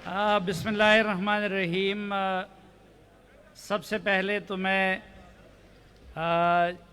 بسم اللہ الرحمن الرحیم۔ سب سے پہلے تو میں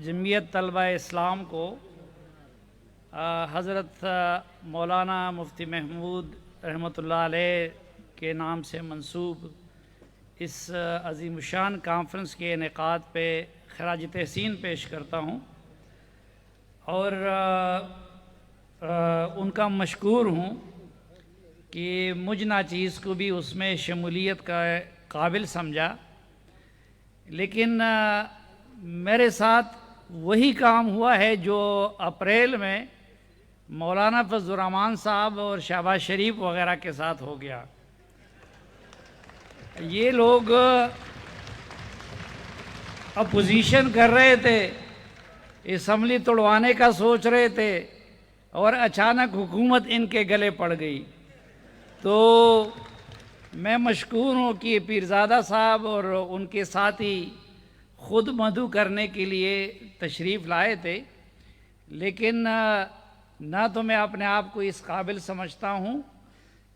جمعیت طلبہ اسلام کو حضرت مولانا مفتی محمود رحمۃ اللہ علیہ کے نام سے منسوب اس عظیم الشان کانفرنس کے انعقاد پہ خراج تحسین پیش کرتا ہوں اور ان کا مشکور ہوں کہ مجھ ناچیز کو بھی اس میں شمولیت کا قابل سمجھا، لیکن میرے ساتھ وہی کام ہوا ہے جو اپریل میں مولانا فضل الرحمان صاحب اور شہباز شریف وغیرہ کے ساتھ ہو گیا۔ یہ لوگ اپوزیشن کر رہے تھے، اسمبلی توڑوانے کا سوچ رہے تھے اور اچانک حکومت ان کے گلے پڑ گئی۔ تو میں مشکور ہوں کہ پیرزادہ صاحب اور ان کے ساتھی خود مدعو کرنے کے لیے تشریف لائے تھے، لیکن نہ تو میں اپنے آپ کو اس قابل سمجھتا ہوں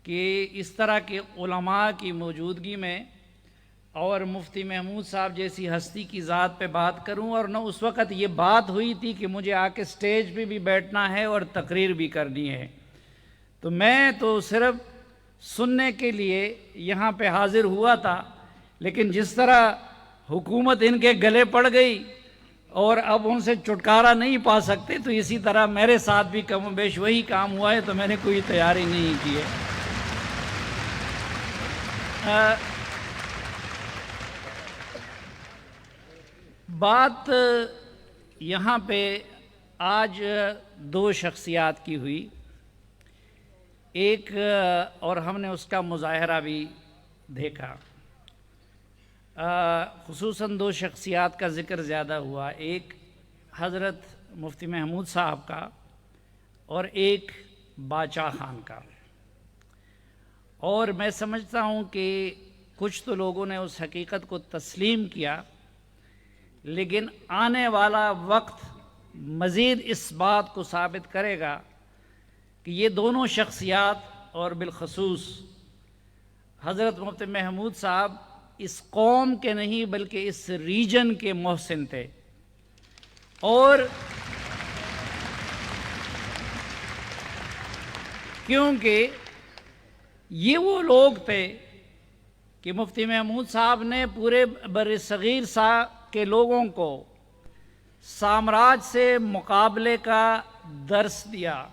کہ اس طرح کے علماء کی موجودگی میں اور مفتی محمود صاحب جیسی ہستی کی ذات پہ بات کروں، اور نہ اس وقت یہ بات ہوئی تھی کہ مجھے آ کے سٹیج پہ بھی بیٹھنا ہے اور تقریر بھی کرنی ہے۔ تو میں تو صرف سننے کے لیے یہاں پہ حاضر ہوا تھا، لیکن جس طرح حکومت ان کے گلے پڑ گئی اور اب ان سے چھٹکارا نہیں پا سکتے، تو اسی طرح میرے ساتھ بھی کم و بیش وہی کام ہوا ہے، تو میں نے کوئی تیاری نہیں کی ہے۔ بات یہاں پہ آج دو شخصیات کی ہوئی، ایک اور ہم نے اس کا مظاہرہ بھی دیکھا، خصوصاً دو شخصیات کا ذکر زیادہ ہوا، ایک حضرت مفتی محمود صاحب کا اور ایک باچا خان کا۔ اور میں سمجھتا ہوں کہ کچھ تو لوگوں نے اس حقیقت کو تسلیم کیا، لیکن آنے والا وقت مزید اس بات کو ثابت کرے گا کہ یہ دونوں شخصیات اور بالخصوص حضرت مفتی محمود صاحب اس قوم کے نہیں بلکہ اس ریجن کے محسن تھے، اور کیونکہ یہ وہ لوگ تھے کہ مفتی محمود صاحب نے پورے بر صغیر کے لوگوں کو سامراج سے مقابلے کا درس دیا،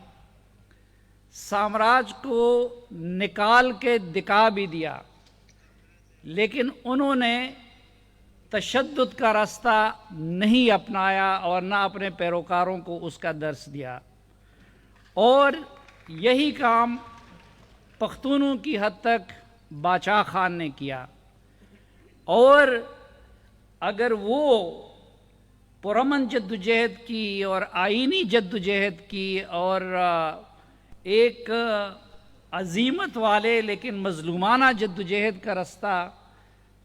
سامراج کو نکال کے دکھا بھی دیا، لیکن انہوں نے تشدد کا راستہ نہیں اپنایا اور نہ اپنے پیروکاروں کو اس کا درس دیا۔ اور یہی کام پختونوں کی حد تک باچا خان نے کیا، اور اگر وہ پرامن جدوجہد کی اور آئینی جدوجہد کی اور ایک عزیمت والے لیکن مظلومانہ جدوجہد کا راستہ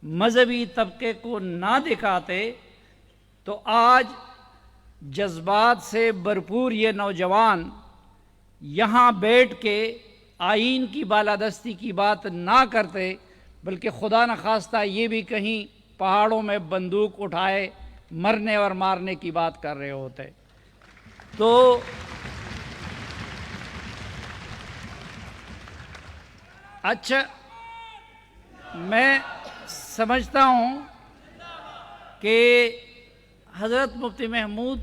مذہبی طبقے کو نہ دکھاتے، تو آج جذبات سے بھرپور یہ نوجوان یہاں بیٹھ کے آئین کی بالادستی کی بات نہ کرتے، بلکہ خدا نخواستہ یہ بھی کہیں پہاڑوں میں بندوق اٹھائے مرنے اور مارنے کی بات کر رہے ہوتے۔ تو اچھا، میں سمجھتا ہوں کہ حضرت مفتی محمود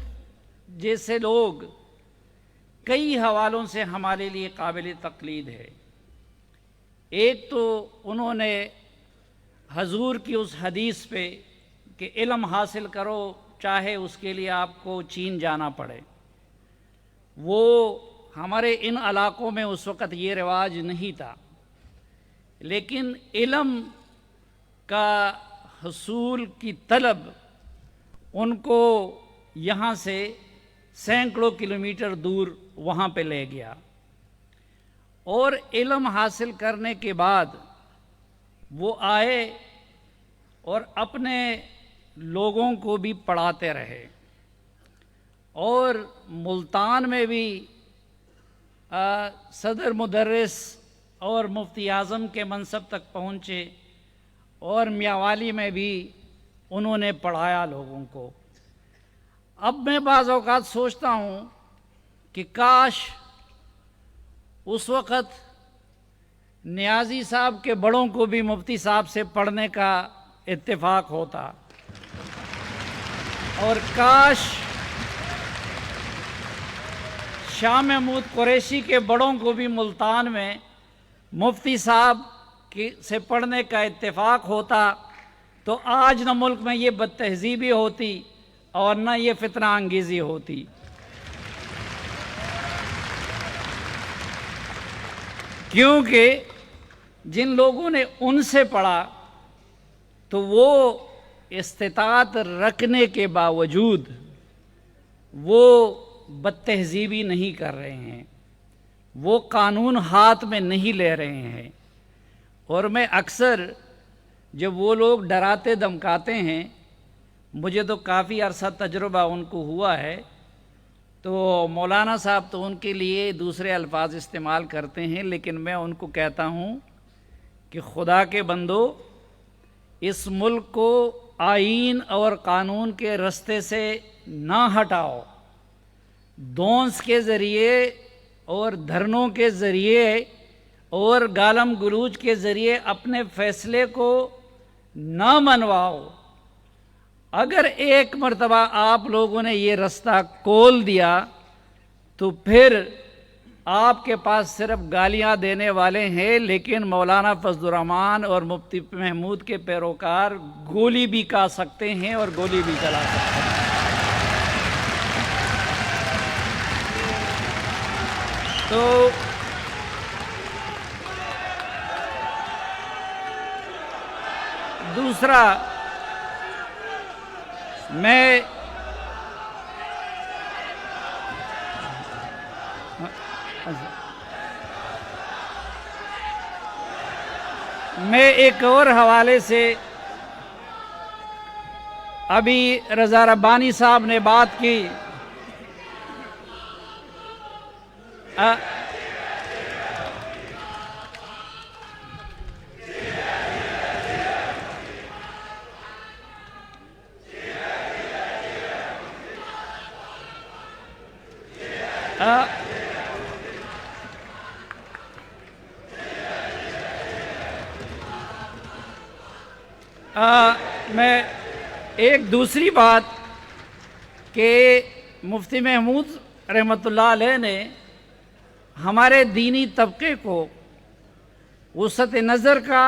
جیسے لوگ کئی حوالوں سے ہمارے لیے قابل تقلید ہے۔ ایک تو انہوں نے حضور کی اس حدیث پہ کہ علم حاصل کرو چاہے اس کے لیے آپ کو چین جانا پڑے، وہ ہمارے ان علاقوں میں اس وقت یہ رواج نہیں تھا، لیکن علم کا حصول کی طلب ان کو یہاں سے سینکڑوں کلومیٹر دور وہاں پہ لے گیا، اور علم حاصل کرنے کے بعد وہ آئے اور اپنے لوگوں کو بھی پڑھاتے رہے، اور ملتان میں بھی صدر مدرس اور مفتی اعظم کے منصب تک پہنچے اور میاوالی میں بھی انہوں نے پڑھایا لوگوں کو۔ اب میں بعض اوقات سوچتا ہوں کہ کاش اس وقت نیازی صاحب کے بڑوں کو بھی مفتی صاحب سے پڑھنے کا اتفاق ہوتا، اور کاش شاہ محمود قریشی کے بڑوں کو بھی ملتان میں مفتی صاحب سے پڑھنے کا اتفاق ہوتا، تو آج نہ ملک میں یہ بد تہذیبی ہوتی اور نہ یہ فتنہ انگیزی ہوتی۔ کیونکہ جن لوگوں نے ان سے پڑھا تو وہ استطاعت رکھنے کے باوجود وہ بد تہذیبی نہیں کر رہے ہیں، وہ قانون ہاتھ میں نہیں لے رہے ہیں۔ اور میں اکثر جب وہ لوگ ڈراتے دھمکاتے ہیں، مجھے تو کافی عرصہ تجربہ ان کو ہوا ہے، تو مولانا صاحب تو ان کے لیے دوسرے الفاظ استعمال کرتے ہیں، لیکن میں ان کو کہتا ہوں کہ خدا کے بندو، اس ملک کو آئین اور قانون کے رستے سے نہ ہٹاؤ، دونس کے ذریعے اور دھرنوں کے ذریعے اور گالم گلوچ کے ذریعے اپنے فیصلے کو نہ منواؤ۔ اگر ایک مرتبہ آپ لوگوں نے یہ رستہ کھول دیا تو پھر آپ کے پاس صرف گالیاں دینے والے ہیں، لیکن مولانا فضل الرحمان اور مفتی محمود کے پیروکار گولی بھی کھا سکتے ہیں اور گولی بھی چلا سکتے ہیں۔ تو دوسرا، میں ایک اور حوالے سے، ابھی رضا ربانی صاحب نے بات کی، میں ایک دوسری بات کہ مفتی محمود رحمۃ اللہ علیہ نے ہمارے دینی طبقے کو وسعت نظر کا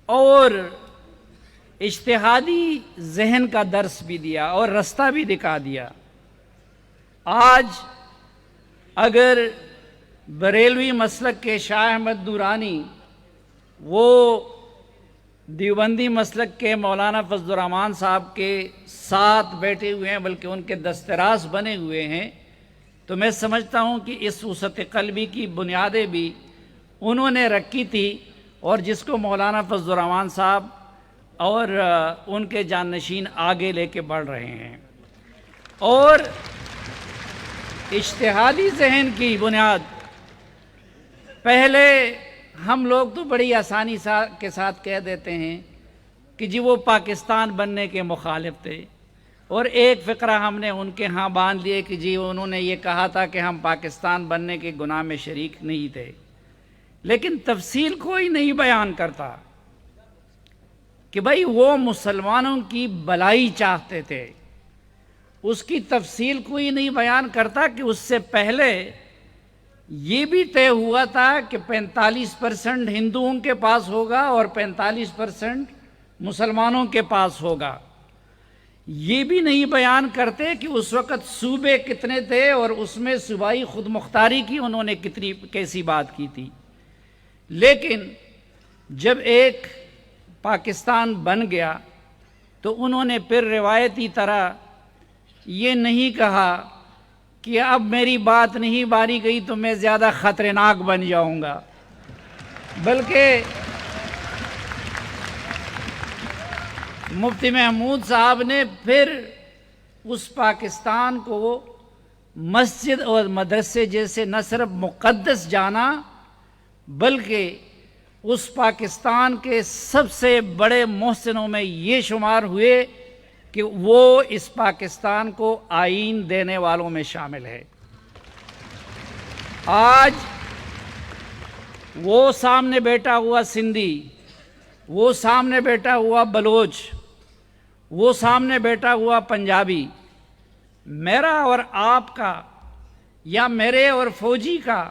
اور اجتہادی ذہن کا درس بھی دیا اور رستہ بھی دکھا دیا۔ آج اگر بریلوی مسلک کے شاہ احمد نورانی وہ دیوبندی مسلک کے مولانا فضل الرحمان صاحب کے ساتھ بیٹھے ہوئے ہیں، بلکہ ان کے دستراز بنے ہوئے ہیں، تو میں سمجھتا ہوں کہ اس وسعت قلبی کی بنیادیں بھی انہوں نے رکھی تھی، اور جس کو مولانا فضل الرحمان صاحب اور ان کے جانشین آگے لے کے بڑھ رہے ہیں۔ اور اجتہادی ذہن کی بنیاد، پہلے ہم لوگ تو بڑی آسانی کے ساتھ کہہ دیتے ہیں کہ جی وہ پاکستان بننے کے مخالف تھے، اور ایک فقرہ ہم نے ان کے ہاں باندھ لیے کہ جی انہوں نے یہ کہا تھا کہ ہم پاکستان بننے کے گناہ میں شریک نہیں تھے، لیکن تفصیل کوئی نہیں بیان کرتا کہ بھائی وہ مسلمانوں کی بلائی چاہتے تھے، اس کی تفصیل کوئی نہیں بیان کرتا کہ اس سے پہلے یہ بھی طے ہوا تھا کہ 45% ہندوؤں کے پاس ہوگا اور 45% مسلمانوں کے پاس ہوگا۔ یہ بھی نہیں بیان کرتے کہ اس وقت صوبے کتنے تھے اور اس میں صوبائی خود مختاری کی انہوں نے کیسی بات کی تھی۔ لیکن جب ایک پاکستان بن گیا تو انہوں نے پھر روایتی طرح یہ نہیں کہا کہ اب میری بات نہیں مانی گئی تو میں زیادہ خطرناک بن جاؤں گا، بلکہ مفتی محمود صاحب نے پھر اس پاکستان کو مسجد اور مدرسے جیسے نہ صرف مقدس جانا بلکہ اس پاکستان کے سب سے بڑے محسنوں میں یہ شمار ہوئے کہ وہ اس پاکستان کو آئین دینے والوں میں شامل ہے۔ آج وہ سامنے بیٹھا ہوا سندھی، وہ سامنے بیٹھا ہوا بلوچ، وہ سامنے بیٹھا ہوا پنجابی، میرا اور آپ کا یا میرے اور فوجی کا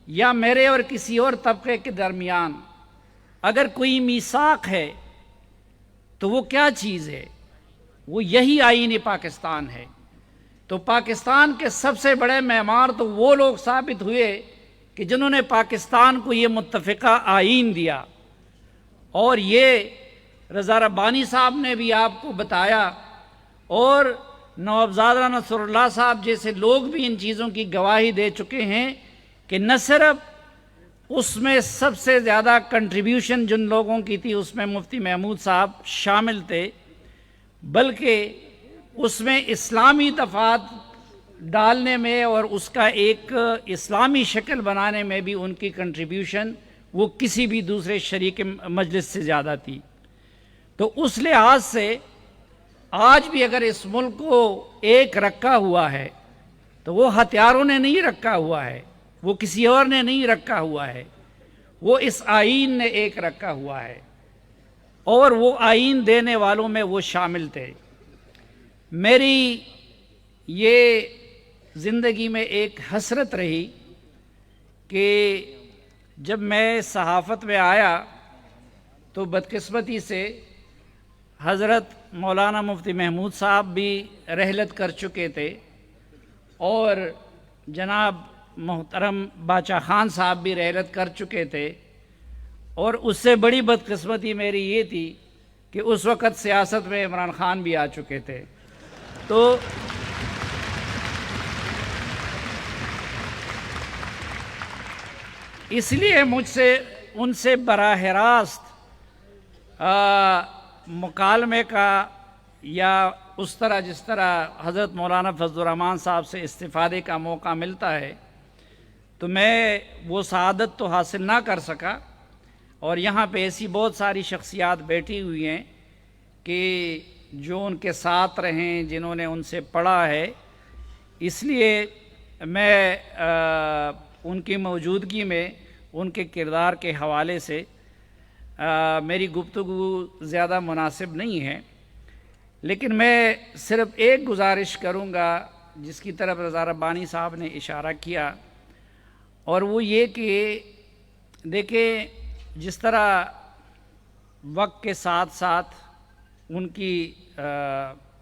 یا میرے اور کسی اور طبقے کے درمیان اگر کوئی میثاق ہے تو وہ کیا چیز ہے؟ وہ یہی آئین پاکستان ہے۔ تو پاکستان کے سب سے بڑے معمار تو وہ لوگ ثابت ہوئے کہ جنہوں نے پاکستان کو یہ متفقہ آئین دیا، اور یہ رضا ربانی صاحب نے بھی آپ کو بتایا، اور نوابزادہ نصر اللہ صاحب جیسے لوگ بھی ان چیزوں کی گواہی دے چکے ہیں کہ نہ صرف اس میں سب سے زیادہ کنٹریبیوشن جن لوگوں کی تھی اس میں مفتی محمود صاحب شامل تھے، بلکہ اس میں اسلامی دفعات ڈالنے میں اور اس کا ایک اسلامی شکل بنانے میں بھی ان کی کنٹریبیوشن وہ کسی بھی دوسرے شریک مجلس سے زیادہ تھی۔ تو اس لحاظ سے آج بھی اگر اس ملک کو ایک رکھا ہوا ہے تو وہ ہتھیاروں نے نہیں رکھا ہوا ہے، وہ کسی اور نے نہیں رکھا ہوا ہے، وہ اس آئین نے ایک رکھا ہوا ہے، اور وہ آئین دینے والوں میں وہ شامل تھے۔ میری یہ زندگی میں ایک حسرت رہی کہ جب میں صحافت میں آیا تو بدقسمتی سے حضرت مولانا مفتی محمود صاحب بھی رحلت کر چکے تھے، اور جناب محترم باچا خان صاحب بھی رحلت کر چکے تھے، اور اس سے بڑی بدقسمتی میری یہ تھی کہ اس وقت سیاست میں عمران خان بھی آ چکے تھے۔ تو اس لیے مجھ سے ان سے براہ راست مکالمے کا یا اس طرح جس طرح حضرت مولانا فضل الرحمان صاحب سے استفادے کا موقع ملتا ہے تو میں وہ سعادت تو حاصل نہ کر سکا، اور یہاں پہ ایسی بہت ساری شخصیات بیٹھی ہوئی ہیں کہ جو ان کے ساتھ رہیں، جنہوں نے ان سے پڑھا ہے، اس لیے میں ان کی موجودگی میں ان کے کردار کے حوالے سے میری گفتگو زیادہ مناسب نہیں ہے، لیکن میں صرف ایک گزارش کروں گا جس کی طرف رضا ربانی صاحب نے اشارہ کیا، اور وہ یہ کہ دیکھیں جس طرح وقت کے ساتھ ساتھ ان کی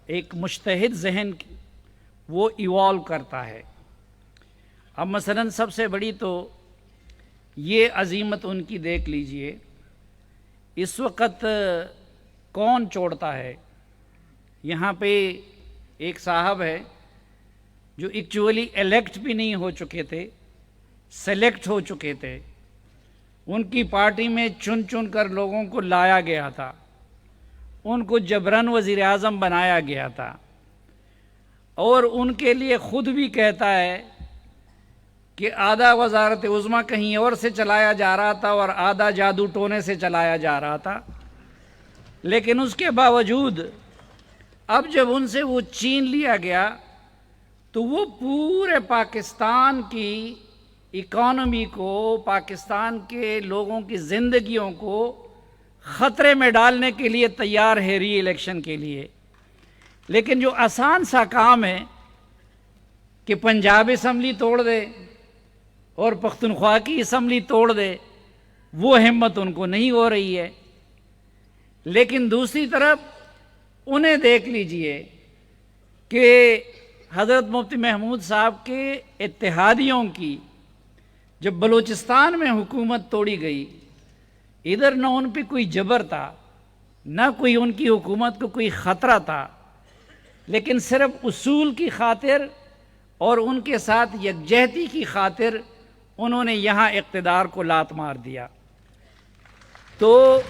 ایک مجتہد ذہن وہ ایوالو کرتا ہے۔ اب مثلا سب سے بڑی تو یہ عظیمت ان کی دیکھ لیجئے، اس وقت کون چھوڑتا ہے؟ یہاں پہ ایک صاحب ہے جو ایکچولی الیکٹ بھی نہیں ہو چکے تھے، سلیکٹ ہو چکے تھے، ان کی پارٹی میں چن چن کر لوگوں کو لایا گیا تھا، ان کو جبراً وزیر اعظم بنایا گیا تھا، اور ان کے لیے خود بھی کہتا ہے کہ آدھا وزارت عظمیٰ کہیں اور سے چلایا جا رہا تھا اور آدھا جادو ٹونے سے چلایا جا رہا تھا، لیکن اس کے باوجود اب جب ان سے وہ چھین لیا گیا تو وہ پورے پاکستان کی اکانومی کو، پاکستان کے لوگوں کی زندگیوں کو خطرے میں ڈالنے کے لیے تیار ہے ری الیکشن کے لیے۔ لیکن جو آسان سا کام ہے کہ پنجاب اسمبلی توڑ دے اور پختونخوا کی اسمبلی توڑ دے، وہ ہمت ان کو نہیں ہو رہی ہے۔ لیکن دوسری طرف انہیں دیکھ لیجئے کہ حضرت مفتی محمود صاحب کے اتحادیوں کی جب بلوچستان میں حکومت توڑی گئی، ادھر نہ ان پہ کوئی جبر تھا، نہ کوئی ان کی حکومت کو کوئی خطرہ تھا، لیکن صرف اصول کی خاطر اور ان کے ساتھ یکجہتی کی خاطر انہوں نے یہاں اقتدار کو لات مار دیا۔ تو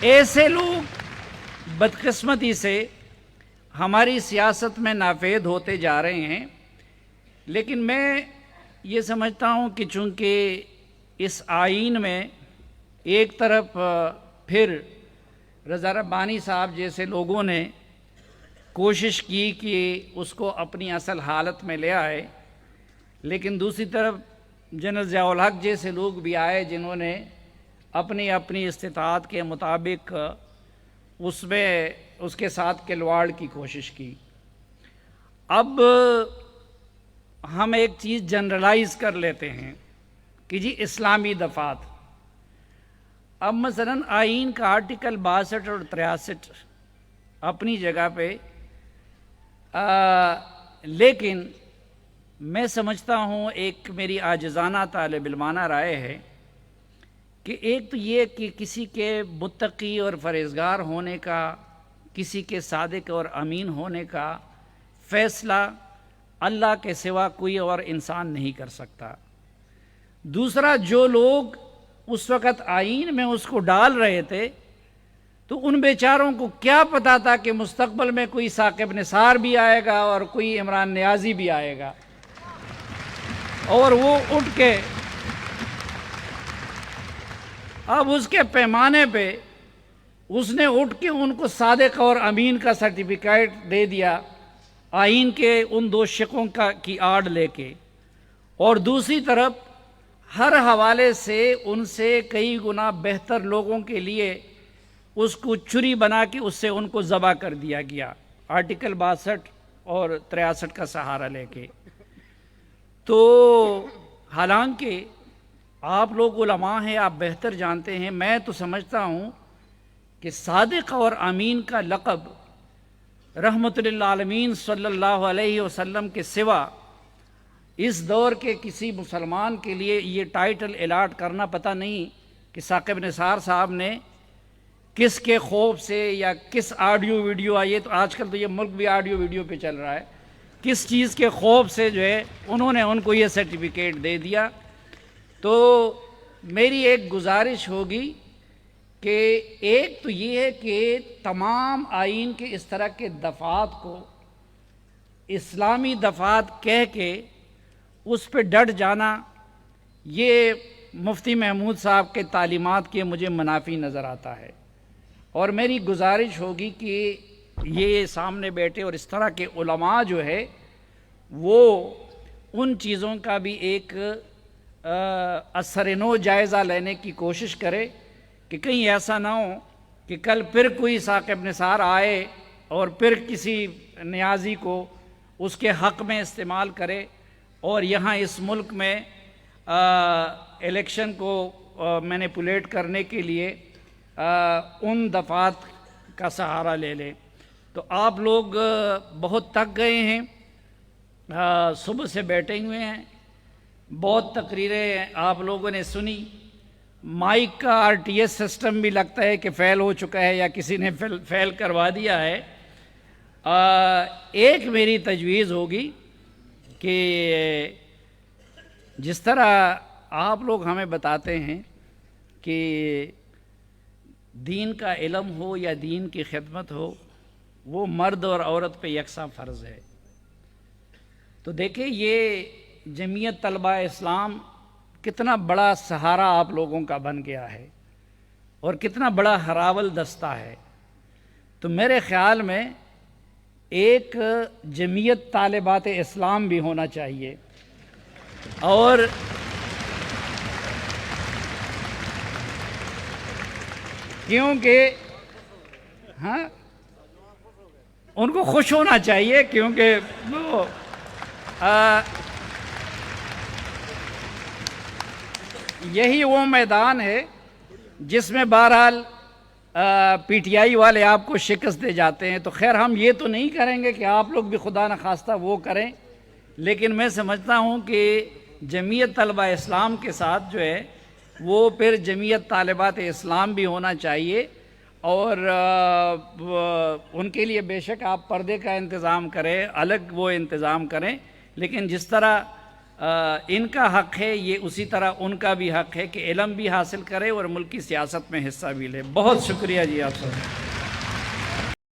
ایسے لوگ بدقسمتی سے ہماری سیاست میں نافید ہوتے جا رہے ہیں، لیکن میں یہ سمجھتا ہوں کہ چونکہ اس آئین میں ایک طرف پھر رضا ربانی صاحب جیسے لوگوں نے کوشش کی کہ اس کو اپنی اصل حالت میں لے آئے، لیکن دوسری طرف جنرل ضیاء الحق جیسے لوگ بھی آئے جنہوں نے اپنی اپنی استطاعت کے مطابق اس کے ساتھ کھلواڑ کی کوشش کی۔ اب ہم ایک چیز جنرلائز کر لیتے ہیں کہ جی اسلامی دفعات، اب مثلا آئین کا آرٹیکل 62 اور 63 اپنی جگہ پہ، لیکن میں سمجھتا ہوں، ایک میری عاجزانہ طالب علمانہ رائے ہے کہ ایک تو یہ کہ کسی کے متقی اور پرہیزگار ہونے کا، کسی کے صادق اور امین ہونے کا فیصلہ اللہ کے سوا کوئی اور انسان نہیں کر سکتا۔ دوسرا، جو لوگ اس وقت آئین میں اس کو ڈال رہے تھے تو ان بیچاروں کو کیا پتا تھا کہ مستقبل میں کوئی ثاقب نثار بھی آئے گا اور کوئی عمران نیازی بھی آئے گا، اور وہ اٹھ کے اب اس کے پیمانے پہ اس نے اٹھ کے ان کو صادق اور امین کا سرٹیفکیٹ دے دیا آئین کے ان دو شقوں کی آڑ لے کے، اور دوسری طرف ہر حوالے سے ان سے کئی گنا بہتر لوگوں کے لیے اس کو چھری بنا کے اس سے ان کو ذبح کر دیا گیا، آرٹیکل 62 اور 63 کا سہارا لے کے۔ تو حالانکہ آپ لوگ علماء ہیں، آپ بہتر جانتے ہیں، میں تو سمجھتا ہوں کہ صادق اور امین کا لقب رحمت للعالمین صلی اللہ علیہ وسلم کے سوا اس دور کے کسی مسلمان کے لیے یہ ٹائٹل الاٹ کرنا پتہ نہیں کہ ثاقب نثار صاحب نے کس کے خوف سے یا کس آڈیو ویڈیو آئیے، تو آج کل تو یہ ملک بھی آڈیو ویڈیو پہ چل رہا ہے، کس چیز کے خوف سے جو ہے انہوں نے ان کو یہ سرٹیفکیٹ دے دیا۔ تو میری ایک گزارش ہوگی کہ ایک تو یہ ہے کہ تمام آئین کے اس طرح کے دفعات کو اسلامی دفعات کہہ کے اس پہ ڈٹ جانا، یہ مفتی محمود صاحب کے تعلیمات کے مجھے منافی نظر آتا ہے، اور میری گزارش ہوگی کہ یہ سامنے بیٹھے اور اس طرح کے علماء جو ہے وہ ان چیزوں کا بھی ایک اثر نو جائزہ لینے کی کوشش کرے کہ کہیں ایسا نہ ہو کہ کل پھر کوئی ثاقب نثار آئے اور پھر کسی نیازی کو اس کے حق میں استعمال کرے، اور یہاں اس ملک میں الیکشن کو مینیپولیٹ کرنے کے لیے ان دفعات کا سہارا لے لے۔ تو آپ لوگ بہت تک گئے ہیں، صبح سے بیٹھے ہوئے ہیں، بہت تقریریں آپ لوگوں نے سنی، مائک کا RTS سسٹم بھی لگتا ہے کہ فیل ہو چکا ہے یا کسی نے فیل کروا دیا ہے۔ ایک میری تجویز ہوگی کہ جس طرح آپ لوگ ہمیں بتاتے ہیں کہ دین کا علم ہو یا دین کی خدمت ہو وہ مرد اور عورت پہ یکساں فرض ہے، تو دیکھیں یہ جمعیت طلبہ اسلام کتنا بڑا سہارا آپ لوگوں کا بن گیا ہے اور کتنا بڑا ہراول دستہ ہے۔ تو میرے خیال میں ایک جمعیت طالبات اسلام بھی ہونا چاہیے، اور کیونکہ ان کو خوش ہونا چاہیے، کیونکہ وہ یہی وہ میدان ہے جس میں بہرحال PTI والے آپ کو شکست دے جاتے ہیں۔ تو خیر ہم یہ تو نہیں کریں گے کہ آپ لوگ بھی خدا نخواستہ وہ کریں، لیکن میں سمجھتا ہوں کہ جمعیت طلبہ اسلام کے ساتھ جو ہے وہ پھر جمعیت طالبات اسلام بھی ہونا چاہیے، اور ان کے لیے بے شک آپ پردے کا انتظام کریں، الگ وہ انتظام کریں، لیکن جس طرح ان کا حق ہے یہ اسی طرح ان کا بھی حق ہے کہ علم بھی حاصل کرے اور ملکی سیاست میں حصہ بھی لے۔ بہت شکریہ جی آپ سب۔